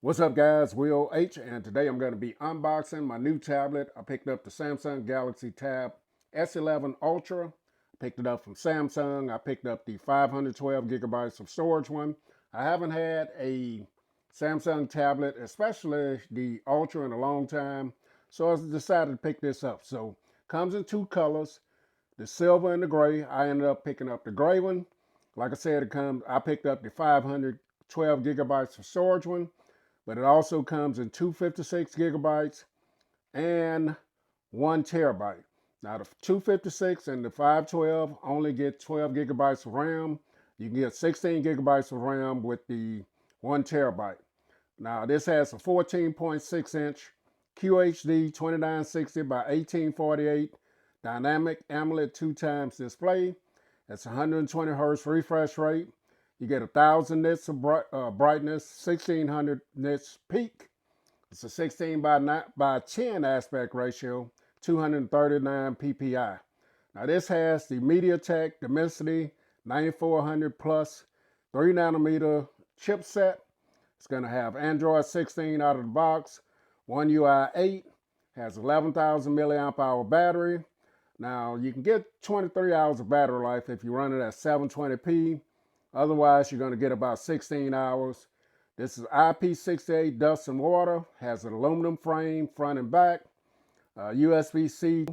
What's up, guys? Will H, and today I'm going to be unboxing my new tablet. I picked up the Samsung Galaxy Tab S11 Ultra. Picked it up from Samsung. I picked up the 512 gigabytes of storage one. I haven't had a Samsung tablet, especially the Ultra, in a long time, so I decided to pick this up. So, comes in two colors, the silver and the gray. I ended up picking up the gray one. Like I said, I picked up the 512 gigabytes of storage one, but it also comes in 256 gigabytes and 1 terabyte. Now the 256 and the 512 only get 12 gigabytes of RAM. You can get 16 gigabytes of RAM with the 1 terabyte. Now this has a 14.6-inch QHD 2960 by 1848 dynamic AMOLED 2x display. It's 120 hertz refresh rate. You get 1,000 nits of brightness, 1,600 nits peak. It's a 16 by 10 aspect ratio, 239 ppi. Now this has the MediaTek Dimensity 9400 Plus 3 nanometer chipset. It's going to have Android 16 out of the box, One UI 8, has 11,000 milliamp hour battery. Now you can get 23 hours of battery life if you run it at 720p. Otherwise, you're going to get about 16 hours. This is IP68 dust and water, has an aluminum frame front and back, USB-C.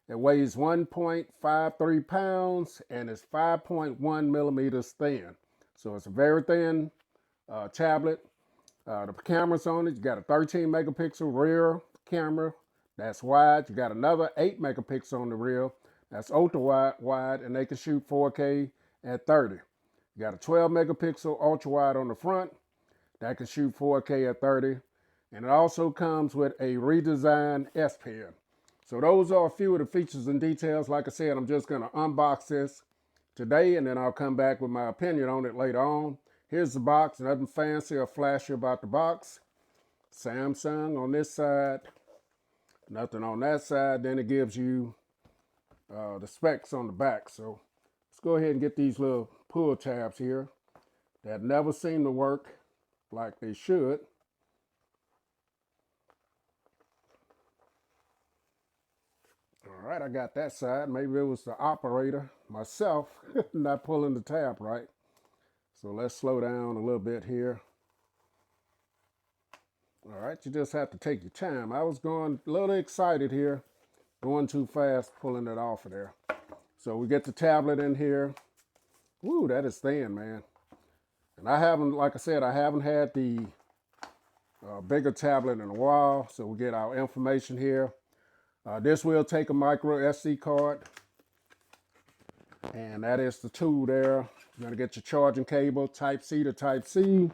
It weighs 1.53 pounds and is 5.1 millimeters thin. So it's a very thin tablet. The cameras on it, you got a 13 megapixel rear camera. That's wide. You got another 8 megapixel on the rear. That's ultra wide, and they can shoot 4K at 30. You got a 12 megapixel ultra wide on the front that can shoot 4K at 30. And it also comes with a redesigned S Pen. So those are a few of the features and details. Like I said, I'm just going to unbox this today, and then I'll come back with my opinion on it later on. Here's the box. Nothing fancy or flashy about the box. Samsung on this side. Nothing on that side. Then it gives you the specs on the back. So let's go ahead and get these little pull tabs here that never seem to work like they should. All right, I got that side. Maybe it was the operator, myself, not pulling the tab right. So let's slow down a little bit here. All right, you just have to take your time. I was going a little excited here, going too fast, pulling it off of there. So we get the tablet in here. Woo, that is thin, man. And I haven't, like I said, I haven't had the bigger tablet in a while. So we get our information here. This will take a micro SD card. And that is the tool there. You're going to get your charging cable, Type C to Type C.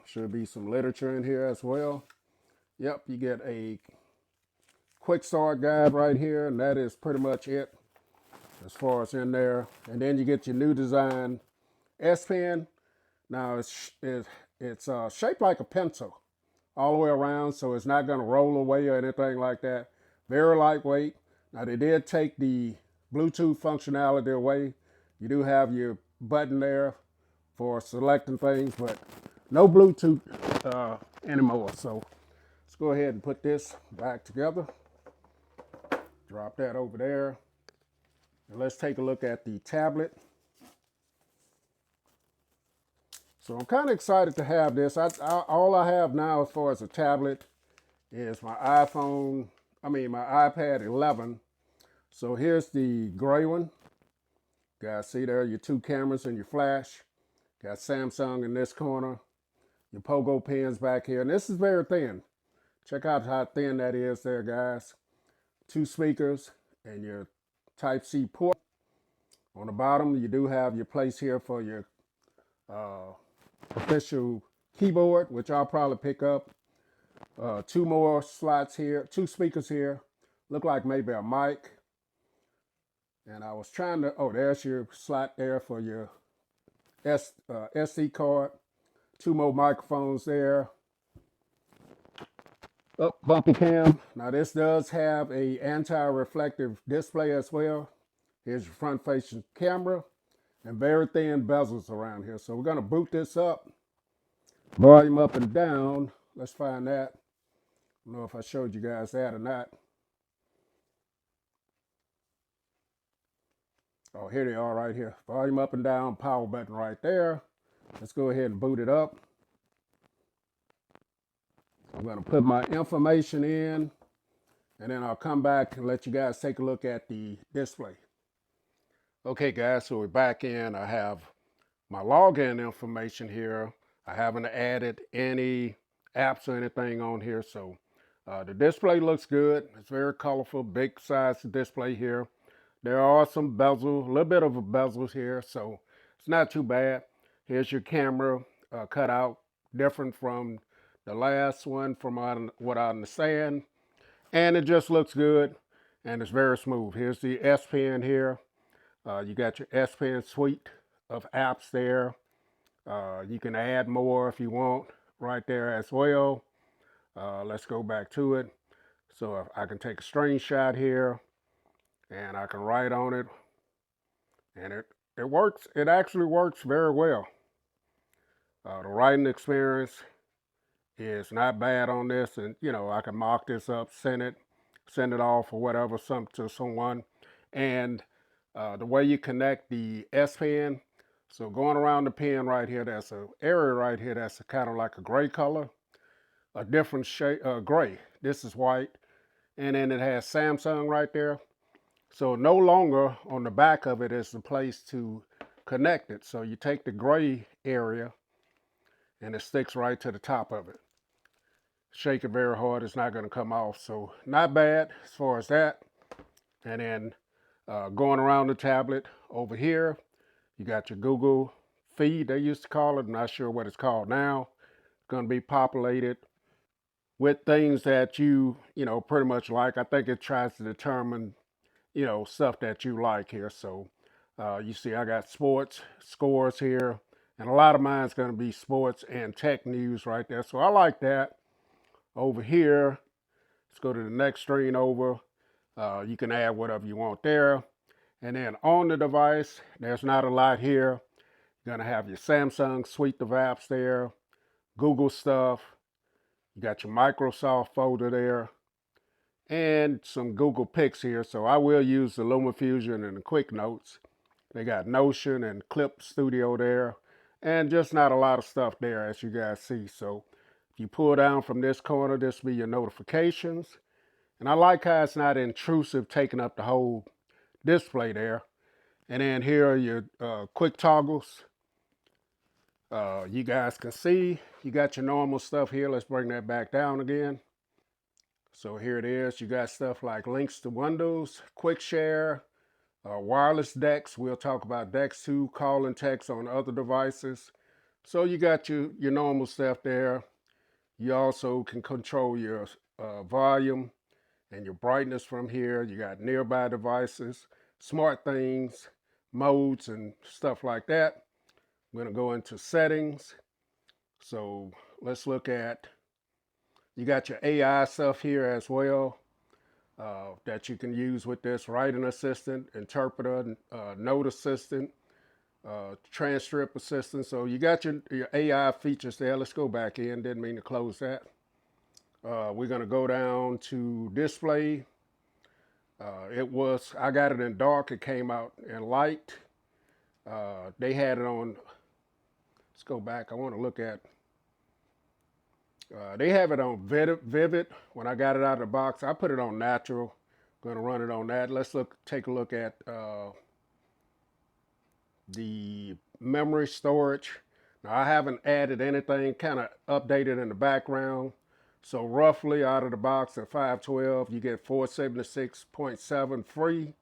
Should be some literature in here as well. Yep, you get a quick start guide right here, and that is pretty much it as far as in there. And then you get your new design S Pen. Now it's shaped like a pencil all the way around, so it's not going to roll away or anything like that. Very lightweight. Now they did take the Bluetooth functionality away. You do have your button there for selecting things, but no Bluetooth anymore. So let's go ahead and put this back together. Drop that over there. And let's take a look at the tablet. So I'm kind of excited to have this. All I have now as far as a tablet is my iPad 11. So here's the gray one. Guys, see there your two cameras and your flash. Got Samsung in this corner. Your pogo pins back here. And this is very thin. Check out how thin that is there, guys. Two speakers and your Type C port. On the bottom, you do have your place here for your official keyboard, which I'll probably pick up. Two more slots here, two speakers here. Look like maybe a mic. And I was trying to, oh, there's your slot there for your SD card. Two more microphones there. Oh, bumpy cam. Now this does have a anti-reflective display as well. Here's your front facing camera and very thin bezels around here. So we're gonna boot this up. Volume up and down. Let's find that. I don't know if I showed you guys that or not. Oh, here they are right here. Volume up and down, power button right there. Let's go ahead and boot it up. I'm going to put my information in, and then I'll come back and let you guys take a look at the display. Okay, guys, so we're back in. I have my login information here. I haven't added any apps or anything on here, so the display looks good. It's very colorful, big size display here. There are some bezels, a little bit of a bezels here, so it's not too bad. Here's your camera cut out, different from the last one from what I understand. And it just looks good, and it's very smooth. Here's the S Pen here. You got your S Pen suite of apps there. You can add more if you want right there as well. Let's go back to it. So if I can take a screenshot here, and I can write on it, and it works. It actually works very well. The writing experience is not bad on this, and I can mock this up, send it off or whatever, some to someone. And the way you connect the S Pen, so going around the pen right here, there's an area right here that's kind of like a gray color, a different shade, gray. This is white, and then it has Samsung right there. So no longer on the back of it is the place to connect it. So you take the gray area, and it sticks right to the top of it. Shake it very hard, it's not going to come off. So not bad as far as that. And then going around the tablet over here, you got your Google feed, they used to call it. I'm not sure what it's called now. It's going to be populated with things that you pretty much like. I think it tries to determine, stuff that you like here. So you see I got sports scores here, and a lot of mine's going to be sports and tech news right there. So I like that. Over here, let's go to the next screen over. You can add whatever you want there. And then on the device, there's not a lot here. You're going to have your Samsung suite of apps there, Google stuff. You got your Microsoft folder there, and some Google Pics here. So I will use the LumaFusion and the Quick Notes. They got Notion and Clip Studio there, and just not a lot of stuff there, as you guys see. So if you pull down from this corner, this will be your notifications. And I like how it's not intrusive, taking up the whole display there. And then here are your quick toggles. You guys can see you got your normal stuff here. Let's bring that back down again. So here it is. You got stuff like links to Windows, quick share, wireless DeX. We'll talk about DeX too, call and text on other devices. So you got your normal stuff there. You also can control your volume and your brightness from here. You got nearby devices, smart things, modes, and stuff like that. I'm going to go into settings. So let's look at, you got your AI stuff here as well that you can use with this: writing assistant, interpreter, note assistant, transcript assistant. So you got your AI features there. Let's go back in. Didn't mean to close that. We're going to go down to display. I got it in dark. It came out in light. They had it on, let's go back. I want to look at, they have it on vivid. When I got it out of the box, I put it on natural. Going to run it on that. Let's take a look at the memory storage. Now I haven't added anything, kind of updated in the background. So roughly out of the box at 512, you get 476.7 free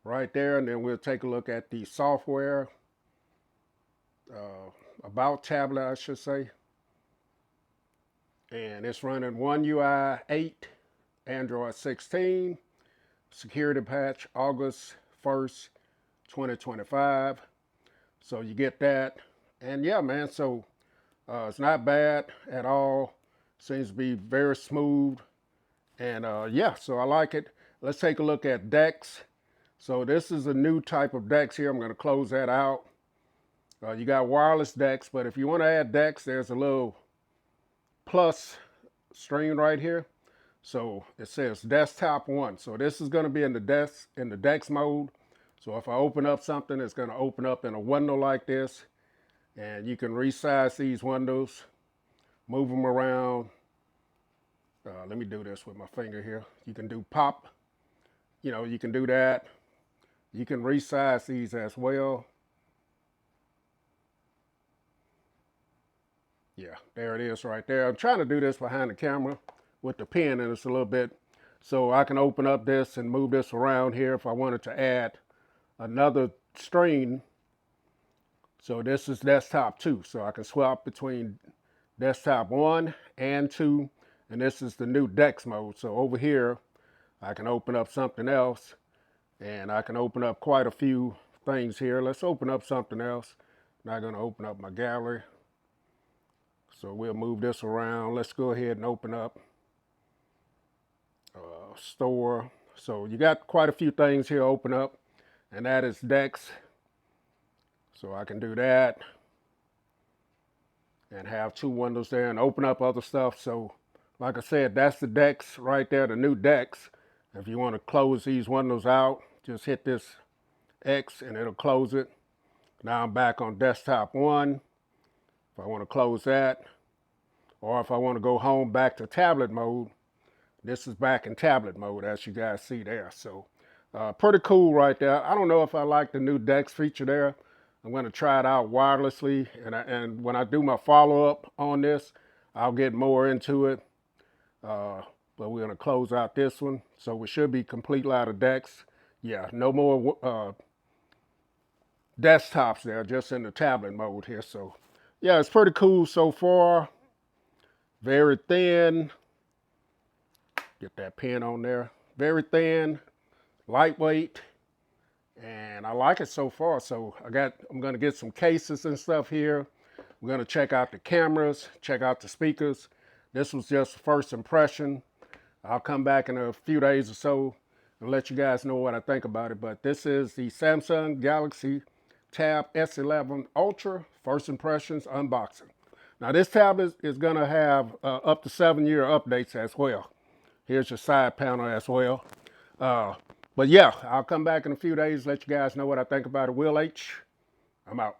right there. And then we'll take a look at the software, about tablet, I should say. And it's running One UI 8, Android 16, security patch August 1st, 2025. So you get that. And yeah, man, so it's not bad at all. Seems to be very smooth. And yeah, so I like it. Let's take a look at DeX. So this is a new type of DeX here. I'm going to close that out. You got wireless DeX, but if you want to add DeX, there's a little plus screen right here. So it says desktop 1. So this is going to be in the DeX mode. So if I open up something, it's going to open up in a window like this. And you can resize these windows, move them around. Let me do this with my finger here. You can do pop. You can do that. You can resize these as well. Yeah, there it is right there. I'm trying to do this behind the camera with the pen, and it's a little bit, so I can open up this and move this around here if I wanted to add another screen. So this is desktop 2, so I can swap between desktop 1 and 2, and this is the new DeX mode. So over here, I can open up something else, and I can open up quite a few things here. Let's open up something else. I'm not going to open up my gallery. So we'll move this around. Let's go ahead and open up store. So you got quite a few things here open up, and that is DeX. So I can do that and have 2 windows there and open up other stuff. So like I said, that's the DeX right there, the new DeX. If you want to close these windows out, just hit this X and it'll close it. Now I'm back on desktop 1. If I want to close that, or if I want to go home back to tablet mode, this is back in tablet mode, as you guys see there. So pretty cool right there. I don't know if I like the new DeX feature there. I'm going to try it out wirelessly, and when I do my follow-up on this, I'll get more into it. But we're going to close out this one. So we should be completely out of DeX. Yeah, no more desktops there, just in the tablet mode here. So yeah, it's pretty cool so far. Very thin. Get that pen on there. Very thin, lightweight, and I like it so far. So I'm going to get some cases and stuff here. We're going to check out the cameras, check out the speakers. This was just first impression. I'll come back in a few days or so and let you guys know what I think about it. But this is the Samsung Galaxy Tab S11 Ultra First Impressions unboxing. Now this tablet is going to have up to 7-year updates as well. Here's your side panel as well. But yeah, I'll come back in a few days, let you guys know what I think about it. Will H, I'm out.